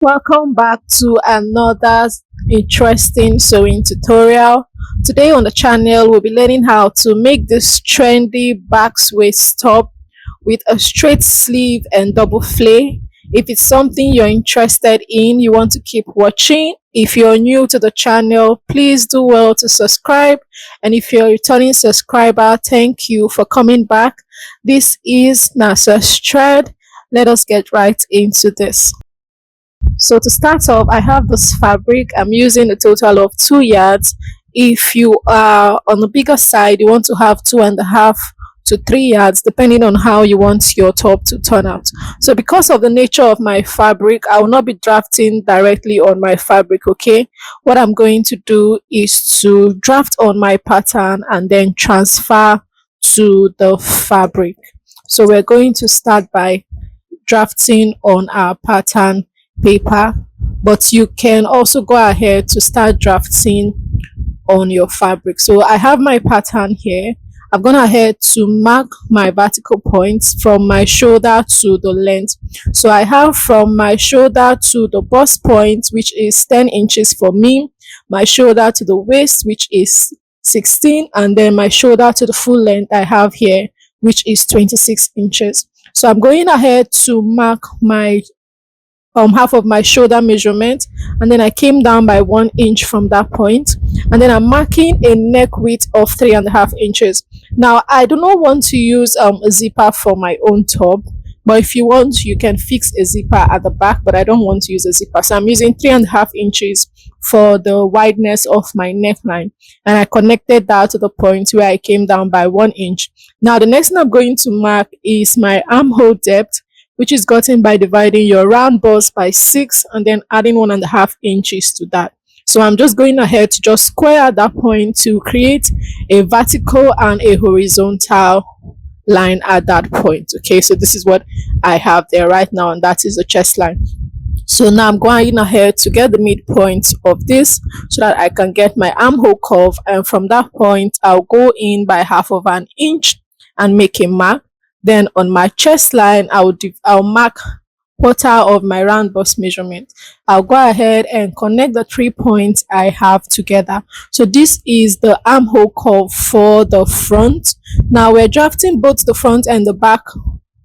Welcome back to another interesting sewing tutorial. Today on the channel, we'll be learning how to make this trendy back waist top with a straight sleeve and double flay. If it's something you're interested in, you want to keep watching. If you're new to the channel, please do well to subscribe. And if you're a returning subscriber, thank you for coming back. This is Nasa's Thread. Let us get right into this. So to start off, I have this fabric. I'm using a total of 2 yards. If you are on the bigger side, you want to have 2.5 to 3 yards, depending on how you want your top to turn out. So because of the nature of my fabric, I will not be drafting directly on my fabric. Okay, what I'm going to do is to draft on my pattern and then transfer to the fabric. So we're going to start by drafting on our pattern paper, but you can also go ahead to start drafting on your fabric. So I have my pattern here. I've gone ahead to mark my vertical points from my shoulder to the length. So I have from my shoulder to the bust point, which is 10 inches for me, my shoulder to the waist, which is 16, and then my shoulder to the full length I have here, which is 26 inches. So I'm going ahead to mark my half of my shoulder measurement, and then I came down by 1 inch from that point, and then I'm marking a neck width of 3.5 inches. Now I do not want to use a zipper for my own top, but if you want, you can fix a zipper at the back, but I don't want to use a zipper, so I'm using 3.5 inches for the wideness of my neckline, and I connected that to the point where I came down by 1 inch. Now the next thing I'm going to mark is my armhole depth, which is gotten by dividing your round bust by 6 and then adding 1.5 inches to that. So I'm just going ahead to just square at that point to create a vertical and a horizontal line at that point. Okay, so this is what I have there right now, and that is the chest line. So now I'm going ahead to get the midpoint of this so that I can get my armhole curve, and from that point I'll go in by 1/2 inch and make a mark. Then on my chest line, I'll mark quarter of my round bust measurement. I'll go ahead and connect the 3 points I have together. So this is the armhole curve for the front. Now we're drafting both the front and the back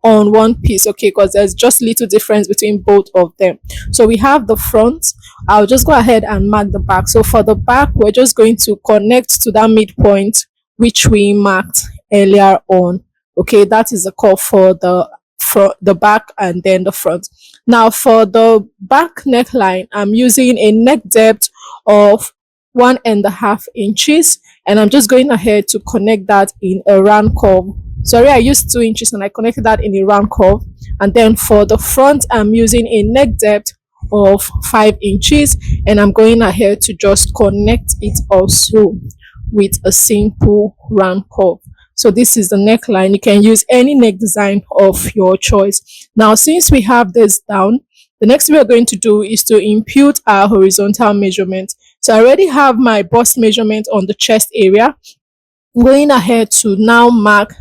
on one piece, okay, because there's just little difference between both of them. So we have the front. I'll just go ahead and mark the back. So for the back, we're just going to connect to that midpoint which we marked earlier on. Okay, that is the curve for the back and then the front. Now for the back neckline, I'm using a neck depth of 1.5 inches, and I'm just going ahead to connect that in a round curve. Sorry, I used 2 inches and I connected that in a round curve. And then for the front, I'm using a neck depth of 5 inches, and I'm going ahead to just connect it also with a simple round curve. So this is the neckline. You can use any neck design of your choice. Now, since we have this down, the next thing we're going to do is to impute our horizontal measurement. So I already have my bust measurement on the chest area. I'm going ahead to now mark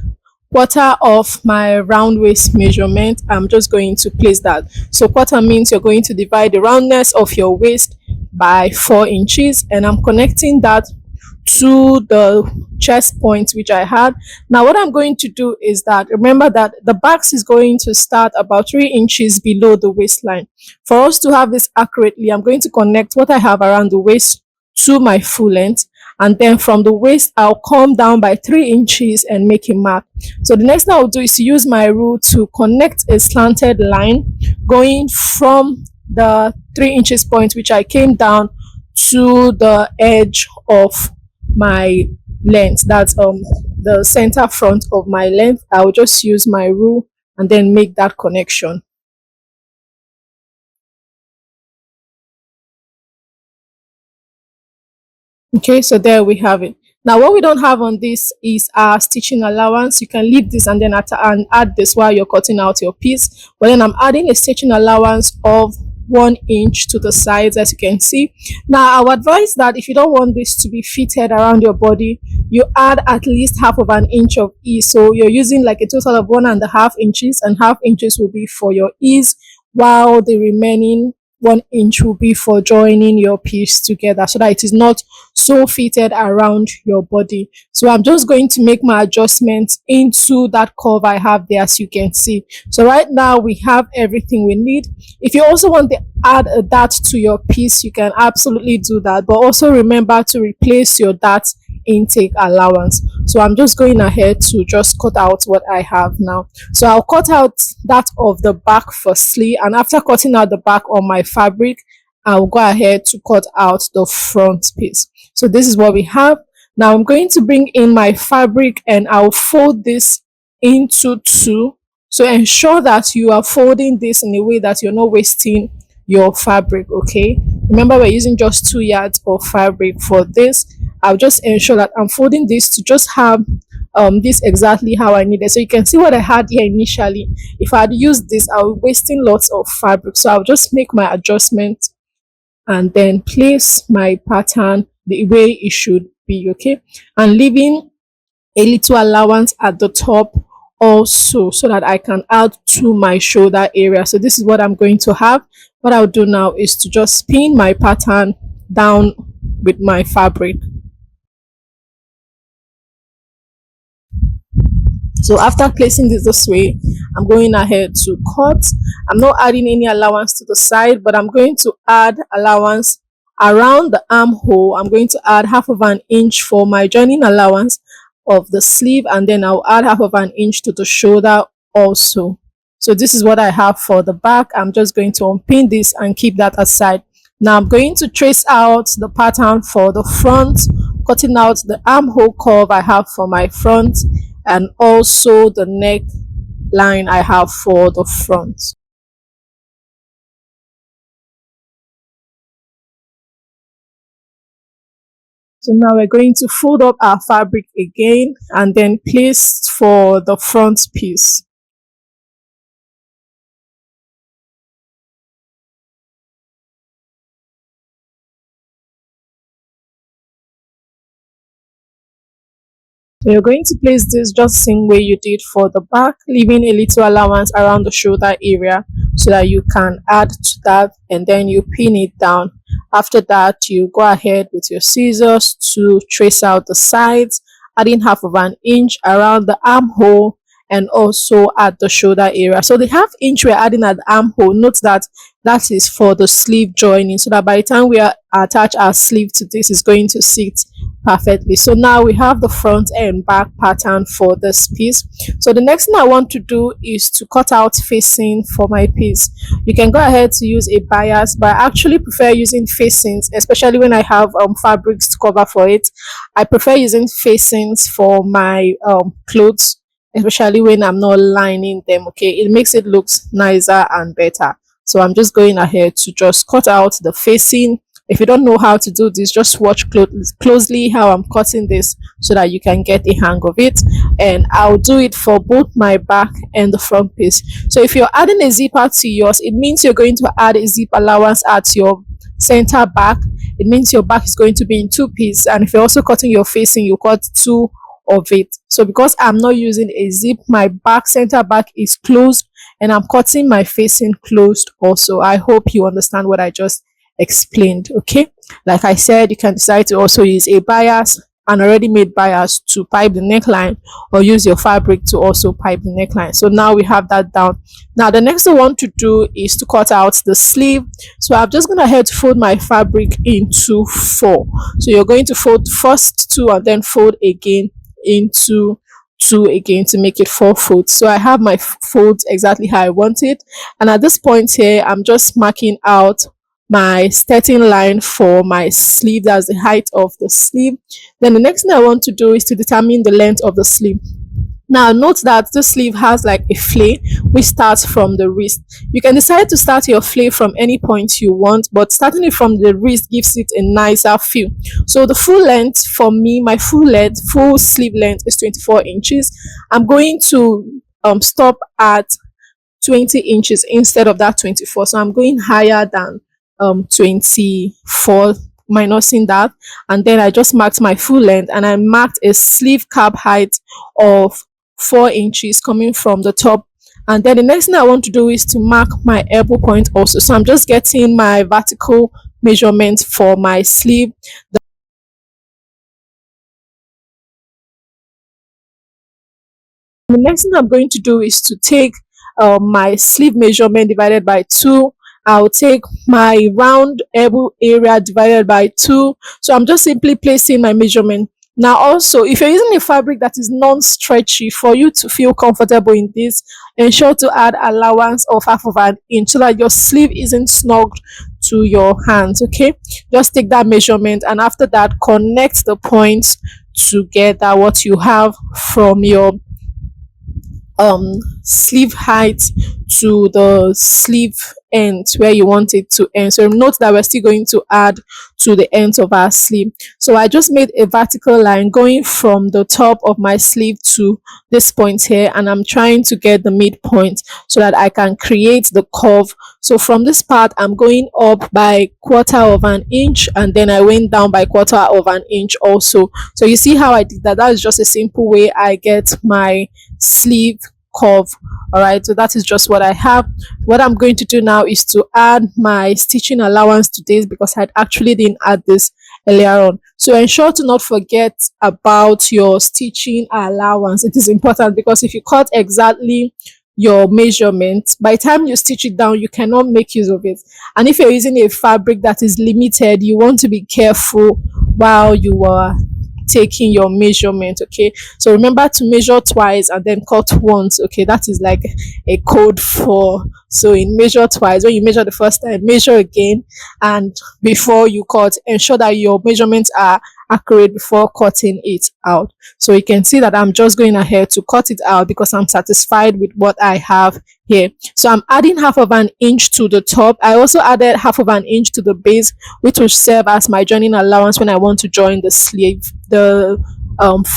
quarter of my round waist measurement. I'm just going to place that. So quarter means you're going to divide the roundness of your waist by 4 inches, and I'm connecting that to the chest point which I had. Now what I'm going to do is that, remember that the back is going to start about 3 inches below the waistline. For us to have this accurately, I'm going to connect what I have around the waist to my full length, and then from the waist I'll come down by 3 inches and make a mark. So the next thing I'll do is to use my rule to connect a slanted line going from the 3 inches point which I came down to the edge of my length. That's the center front of my length. I will just use my rule and then make that connection. Okay, so there we have it. Now what we don't have on this is our stitching allowance. You can leave this and then add this while you're cutting out your piece, but then I'm adding a stitching allowance of 1 inch to the sides, as you can see. Now I would advise that if you don't want this to be fitted around your body, you add at least 1/2 inch of ease. So you're using like a total of 1.5 inches, and 1/2 inches will be for your ease, while the remaining 1 inch will be for joining your piece together so that it is not so fitted around your body. So I'm just going to make my adjustments into that curve I have there, as you can see. So right now we have everything we need. If you also want to add a dart to your piece, you can absolutely do that, but also remember to replace your dart intake allowance. So I'm just going ahead to just cut out what I have now. So I'll cut out that of the back firstly, and after cutting out the back on my fabric, I'll go ahead to cut out the front piece. So this is what we have. Now I'm going to bring in my fabric and I'll fold this into two. So ensure that you are folding this in a way that you're not wasting your fabric, okay? Remember, we're using just 2 yards of fabric for this. I'll just ensure that I'm folding this to just have this exactly how I need it. So you can see what I had here initially. If I had used this, I would be wasting lots of fabric. So I'll just make my adjustment and then place my pattern the way it should be, okay? And leaving a little allowance at the top also, so that I can add to my shoulder area. So this is what I'm going to have. What I'll do now is to just pin my pattern down with my fabric. So after placing this way, I'm going ahead to cut. I'm not adding any allowance to the side, but I'm going to add allowance around the armhole. I'm going to add half of an inch for my joining allowance of the sleeve, and then I'll add half of an inch to the shoulder also. So this is what I have for the back. I'm just going to unpin this and keep that aside. Now I'm going to trace out the pattern for the front, cutting out the armhole curve I have for my front and also the neck line I have for the front. So now we're going to fold up our fabric again and then place for the front piece. So you're going to place this just the same way you did for the back, leaving a little allowance around the shoulder area so that you can add to that, and then you pin it down. After that, you go ahead with your scissors to trace out the sides, adding half of an inch around the armhole and also at the shoulder area. So the half inch we're adding at the armhole, note that that is for the sleeve joining, so that by the time we attach our sleeve to this, is going to sit perfectly. So now we have the front and back pattern for this piece. So the next thing I want to do is to cut out facing for my piece. You can go ahead to use a bias, but I actually prefer using facings, especially when I have fabrics to cover for it. I prefer using facings for my clothes, especially when I'm not lining them, okay? It makes it look nicer and better. So I'm just going ahead to just cut out the facing. If you don't know how to do this, just watch closely how I'm cutting this so that you can get a hang of it. And I'll do it for both my back and the front piece. So if you're adding a zipper to yours, it means you're going to add a zip allowance at your center back. It means your back is going to be in 2 pieces. And if you're also cutting your facing, you cut 2 of it. So because I'm not using a zip, my back center back is closed and I'm cutting my facing closed also. I hope you understand what I just explained, okay? Like I said, you can decide to also use a bias, an already made bias, to pipe the neckline, or use your fabric to also pipe the neckline. So now we have that down. Now the next thing I want to do is to cut out the sleeve. So I'm just going to head to fold my fabric into 4. So you're going to fold first 2 and then fold again into 2 again to make it 4 folds. So I have my folds exactly how I want it, and at this point here I'm just marking out my starting line for my sleeve. That's the height of the sleeve. Then the next thing I want to do is to determine the length of the sleeve. Now note that the sleeve has like a flare which starts from the wrist. You can decide to start your flare from any point you want, but starting it from the wrist gives it a nicer feel. So the full length for me, my full sleeve length is 24 inches. I'm going to stop at 20 inches instead of that 24. So I'm going higher than 24, minusing that, and then I just marked my full length, and I marked a sleeve cap height of 4 inches coming from the top And then the next thing I want to do is to mark my elbow point also. So I'm just getting my vertical measurement for my sleeve. The next thing I'm going to do is to take my sleeve measurement divided by 2. I'll take my round elbow area divided by 2. So I'm just simply placing my measurement. Now also, if you're using a fabric that is non-stretchy, for you to feel comfortable in this, ensure to add allowance of half of an inch so that your sleeve isn't snugged to your hands. Okay, just take that measurement, and after that connect the points together, what you have from your sleeve height to the sleeve end where you want it to end. So note that we're still going to add to the ends of our sleeve. So I just made a vertical line going from the top of my sleeve to this point here, and I'm trying to get the midpoint so that I can create the curve. So from this part I'm going up by quarter of an inch, and then I went down by quarter of an inch also. So you see how I did that. That is just a simple way I get my sleeve curve. All right, so that is just what I have. What I'm going to do now is to add my stitching allowance to this, because I actually didn't add this earlier on. So ensure to not forget about your stitching allowance. It is important, because if you cut exactly your measurement, by the time you stitch it down you cannot make use of it. And if you're using a fabric that is limited, you want to be careful while you are taking your measurement. Okay, so remember to measure twice and then cut once. Okay, that is like a code for, so in measure twice, when you measure the first time, measure again, and before you cut, ensure that your measurements are accurate before cutting it out. So you can see that I'm just going ahead to cut it out because I'm satisfied with what I have here. So I'm adding half of an inch to the top. I also added half of an inch to the base, which will serve as my joining allowance when I want to join the sleeve, the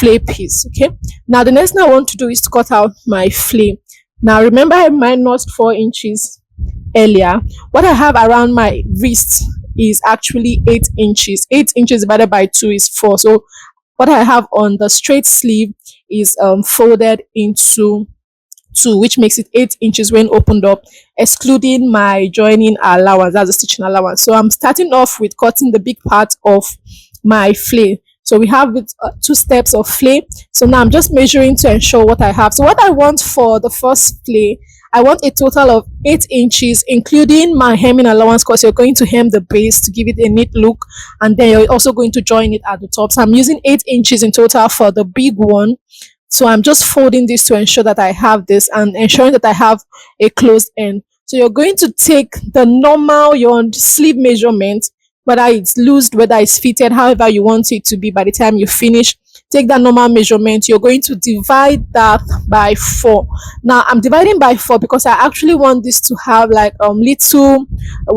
flare piece. Okay, now the next thing I want to do is to cut out my flare. Now remember I minused 4 inches earlier. What I have around my wrist is actually 8 inches. 8 inches divided by 2 is 4. So what I have on the straight sleeve is folded into 2, which makes it 8 inches when opened up, excluding my joining allowance, that's the stitching allowance. So I'm starting off with cutting the big part of my flare. So we have 2 steps of flare. So now I'm just measuring to ensure what I have. So what I want for the first flare, I want a total of 8 inches, including my hemming allowance, because you're going to hem the base to give it a neat look, and then you're also going to join it at the top. So I'm using 8 inches in total for the big one. So I'm just folding this to ensure that I have this, and ensuring that I have a closed end. So you're going to take the normal, your sleeve measurement, whether it's loosed, whether it's fitted, however you want it to be. By the time you finish, take that normal measurement, you're going to divide that by 4. Now I'm dividing by 4 because I actually want this to have like little,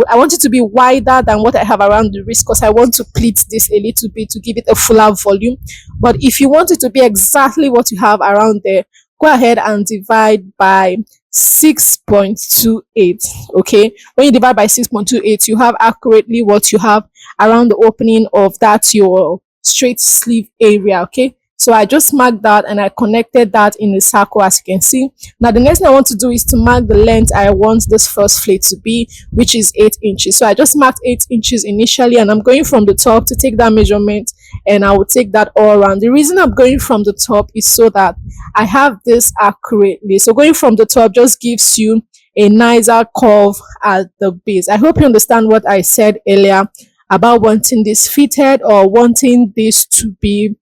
I want it to be wider than what I have around the wrist, because I want to pleat this a little bit to give it a fuller volume. But if you want it to be exactly what you have around there, go ahead and divide by 6.28. Okay, when you divide by 6.28, you have accurately what you have around the opening of that your straight sleeve area. Okay, so I just marked that and I connected that in a circle, as you can see. Now the next thing I want to do is to mark the length I want this first flare to be, which is 8 inches. So I just marked 8 inches initially, and I'm going from the top to take that measurement, and I will take that all around. The reason I'm going from the top is so that I have this accurately. So going from the top just gives you a nicer curve at the base. I hope you understand what I said earlier about wanting this fitted or wanting this to be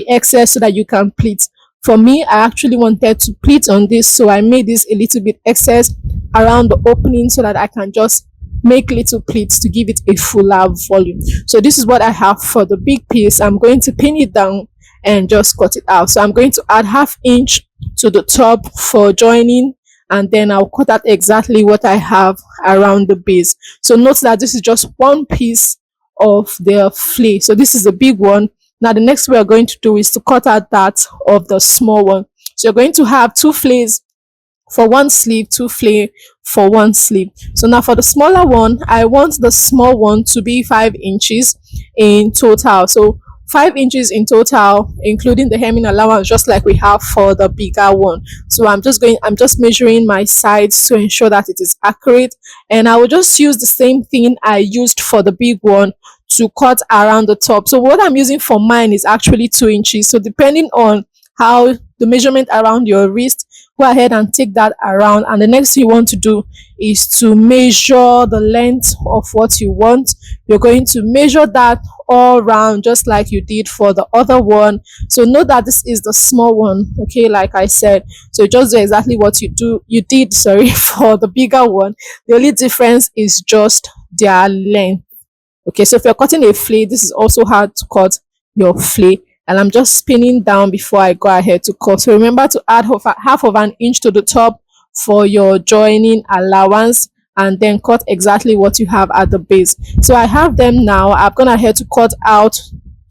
excess so that you can pleat. For me, I actually wanted to pleat on this, so I made this a little bit excess around the opening so that I can just make little pleats to give it a fuller volume. So this is what I have for the big piece. I'm going to pin it down and just cut it out. So I'm going to add ½ inch to the top for joining, and then I'll cut out exactly what I have around the base. So note that this is just one piece of the flare. So this is the big one. Now the next we are going to do is to cut out that of the small one. So you're going to have 2 flares for one sleeve, 2 flare for one sleeve. So now for the smaller one, I want the small one to be 5 inches in total. So 5 inches in total, including the hemming allowance, just like we have for the bigger one. So I'm just measuring my sides to ensure that it is accurate, and I will just use the same thing I used for the big one to cut around the top. So what I'm using for mine is actually 2 inches. So depending on how the measurement around your wrist, go ahead and take that around, and the next thing you want to do is to measure the length of what you want. You're going to measure that all round just like you did for the other one. So note that this is the small one, okay, like I said. So just do exactly what you did, sorry, for the bigger one. The only difference is just their length. Okay, so if you're cutting a flea, this is also how to cut your flea. And I'm just spinning down before I go ahead to cut. So remember to add half of an inch to the top for your joining allowance, and then cut exactly what you have at the base. So I have them now. I've gone ahead to cut out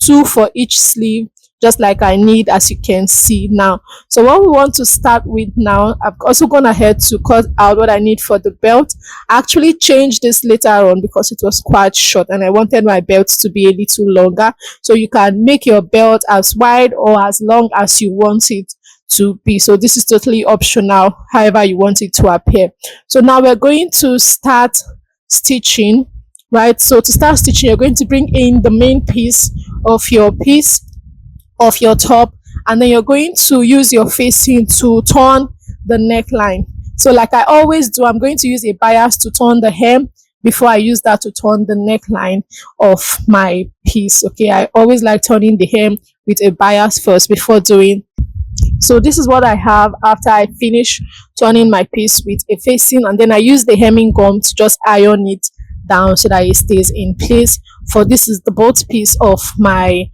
2 for each sleeve, just like I need, as you can see now. So what we want to start with now, I've also gone ahead to cut out what I need for the belt. I actually changed this later on because it was quite short and I wanted my belt to be a little longer. So you can make your belt as wide or as long as you want it to be. So this is totally optional, however you want it to appear. So now we're going to start stitching, right? So to start stitching, you're going to bring in the main piece of your top, and then you're going to use your facing to turn the neckline. So like I always do, I'm going to use a bias to turn the hem before I use that to turn the neckline of my piece. Okay, I always like turning the hem with a bias first before doing. So this is what I have after I finish turning my piece with a facing, and then I use the hemming gum to just iron it down so that it stays in place. For this is the both piece of my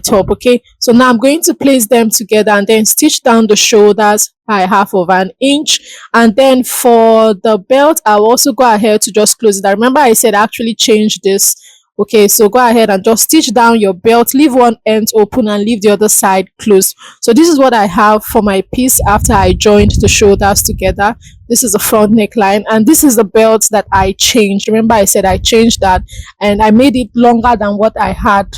top. Okay, so now I'm going to place them together and then stitch down the shoulders by half of an inch, and then for the belt I'll also go ahead to just close it. I remember I said I actually changed this. Okay, so go ahead and just stitch down your belt, leave one end open and leave the other side closed. So this is what I have for my piece after I joined the shoulders together. This is the front neckline, and this is the belt that I changed. Remember I said I changed that and I made it longer than what I had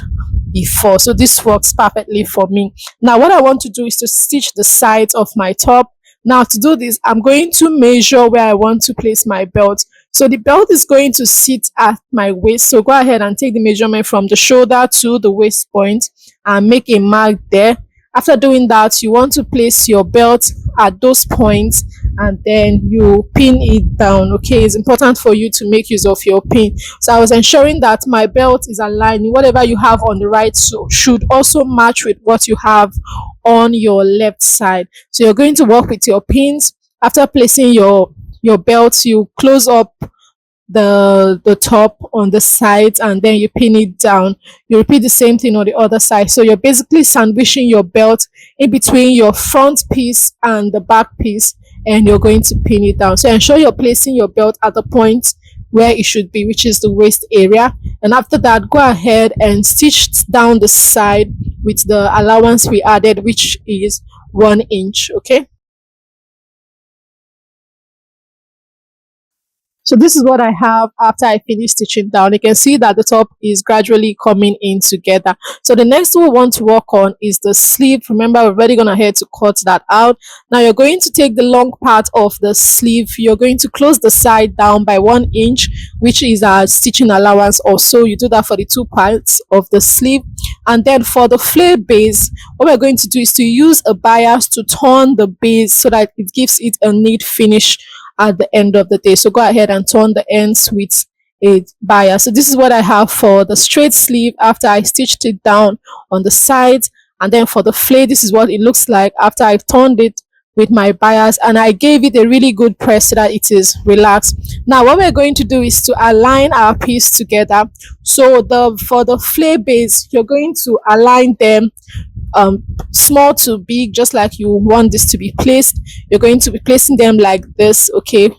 before, so this works perfectly for me. Now what I want to do is to stitch the sides of my top. Now to do this, I'm going to measure where I want to place my belt. So the belt is going to sit at my waist, so go ahead and take the measurement from the shoulder to the waist point and make a mark there. After doing that, you want to place your belt at those points and then you pin it down. Okay, it's important for you to make use of your pin. So I was ensuring that my belt is aligned. Whatever you have on the right should also match with what you have on your left side. So you're going to work with your pins. After placing your belt, you close up the top on the sides and then you pin it down. You repeat the same thing on the other side. So you're basically sandwiching your belt in between your front piece and the back piece, and you're going to pin it down. So ensure you're placing your belt at the point where it should be, which is the waist area. And after that, go ahead and stitch down the side with the allowance we added, which is 1 inch. Okay, so this is what I have after I finish stitching down. You can see that the top is gradually coming in together. So the next thing we want to work on is the sleeve. Remember, we're already gonna head to cut that out. Now you're going to take the long part of the sleeve. You're going to close the side down by 1 inch, which is a stitching allowance also. You do that for the 2 parts of the sleeve. And then for the flare base, what we're going to do is to use a bias to turn the base so that it gives it a neat finish at the end of the day. So go ahead and turn the ends with a bias. So this is what I have for the straight sleeve after I stitched it down on the sides. And then for the flare, this is what it looks like after I've turned it with my bias and I gave it a really good press so that it is relaxed. Now what we're going to do is to align our piece together. So for the flare base, you're going to align them small to big, just like you want this to be placed. You're going to be placing them like this. Okay,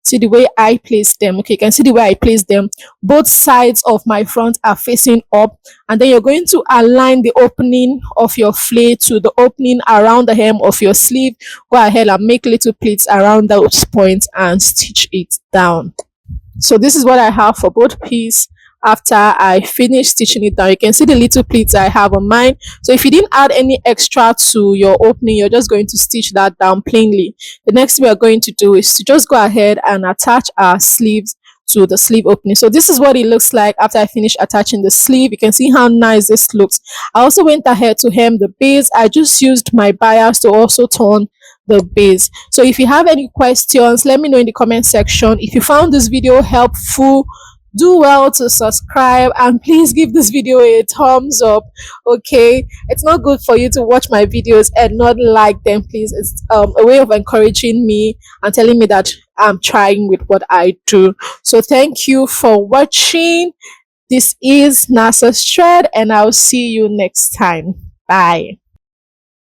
see the way I place them. Okay, you can see the way I place them. Both sides of my front are facing up, and then you're going to align the opening of your flare to the opening around the hem of your sleeve. Go ahead and make little pleats around those points and stitch it down. So this is what I have for both piece after I finish stitching it down. You can see the little pleats I have on mine. So if you didn't add any extra to your opening, you're just going to stitch that down plainly. The next thing we are going to do is to just go ahead and attach our sleeves to the sleeve opening. So this is what it looks like after I finish attaching the sleeve. You can see how nice this looks. I also went ahead to hem the base. I just used my bias to also turn the base. So if you have any questions, let me know in the comment section. If you found this video helpful, do well to subscribe and please give this video a thumbs up. Okay, it's not good for you to watch my videos and not like them. Please, it's a way of encouraging me and telling me that I'm trying with what I do. So thank you for watching. This is NASA's Thread, and I'll see you next time. Bye.